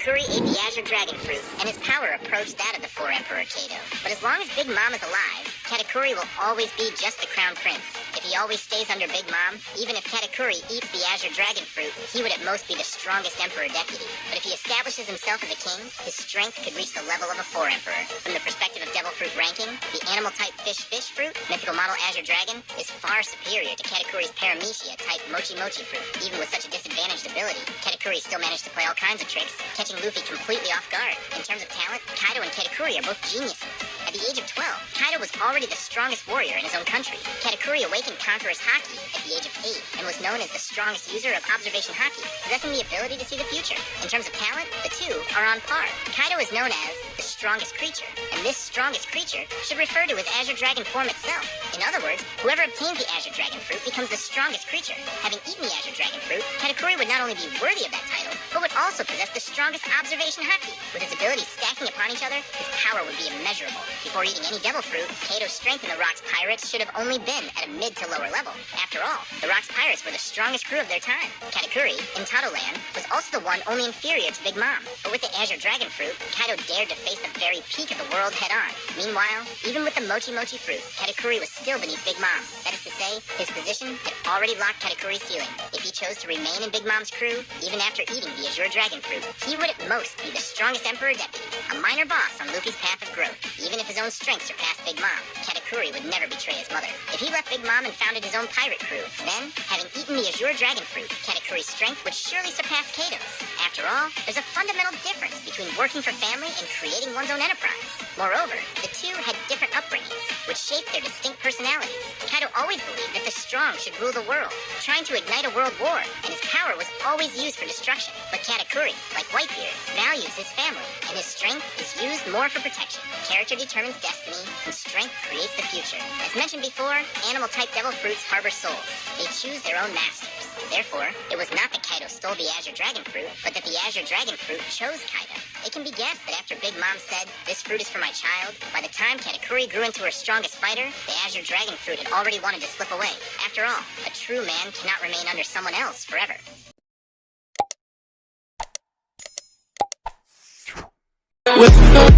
Katakuri ate the azure dragon fruit, and his power approached that of the 4 Emperor Kato. But as long as Big Mom is alive, Katakuri will always be just the crown prince. If he always stays under Big Mom, even if Katakuri eats the azure dragon fruit, he would at most be the strongest emperor deputy. But if he establishes himself as a king, his strength could reach the level of a 4 Emperor. From the perspective of devil fruit ranking, the animal-type fish fruit, mythical model azure dragon, is far superior to Katakuri's paramecia-type mochi fruit. Even with such a disadvantaged ability, Katakuri still managed to play all kinds of tricks, catching Luffy completely off guard. In terms of talent, Kaido and Katakuri are both geniuses. At the age of 12, Kaido was already the strongest warrior in his own country. Katakuri awakened Conqueror's Haki at the age of 8 and was known as the strongest user of observation Haki, possessing the ability to see the future. In terms of talent, the two are on par. Kaido is known as the strongest creature, and this strongest creature should refer to his azure dragon form itself. In other words, whoever obtains the azure dragon fruit becomes the strongest creature. Having eaten the azure dragon fruit, Katakuri would not only be worthy of that title, but would also possess the strongest observation Haki. With his abilities stacking upon each other, his power would be immeasurable. Before eating any devil fruit, Kato's strength in the Rock's pirates should have only been at a mid to lower level. After all, the Rock's pirates were the strongest crew of their time. Katakuri, in Land, was also the one only inferior to Big Mom. But with the azure dragon fruit, Kaido dared to face the very peak of the world head-on. Meanwhile, even with the mochi fruit, Katakuri was still beneath Big Mom. That is to say, his position had already locked Katakuri's ceiling. If he chose to remain in Big Mom's crew, even after eating the azure dragon fruit, he would at most be the strongest emperor deputy, a minor boss on Luffy's path of growth. Even if his own strength surpassed Big Mom, Katakuri would never betray his mother. If he left Big Mom and founded his own pirate crew, then, having eaten the azure dragon fruit, Katakuri's strength would surely surpass Kato's. After all, there's a fundamental difference between working for family and creating one's own enterprise. Moreover, the two had different upbringings, which shaped their distinct personalities. Kaido always believed that the strong should rule the world, trying to ignite a world war, and his power was always used for destruction. But Katakuri, like Whitebeard, values his family, and his strength is used more for protection. Character determines destiny, and strength creates the future. As mentioned before, animal-type devil fruits harbor souls. They choose their own masters. Therefore, it was not that Kaido stole the azure dragon fruit, but that the azure dragon fruit chose Kaido. It can be guessed that after Big Mom said, "This fruit is for my child," by the time Katakuri grew into her strongest fighter, the azure dragon fruit had already wanted to slip away. After all, a true man cannot remain under someone else forever. With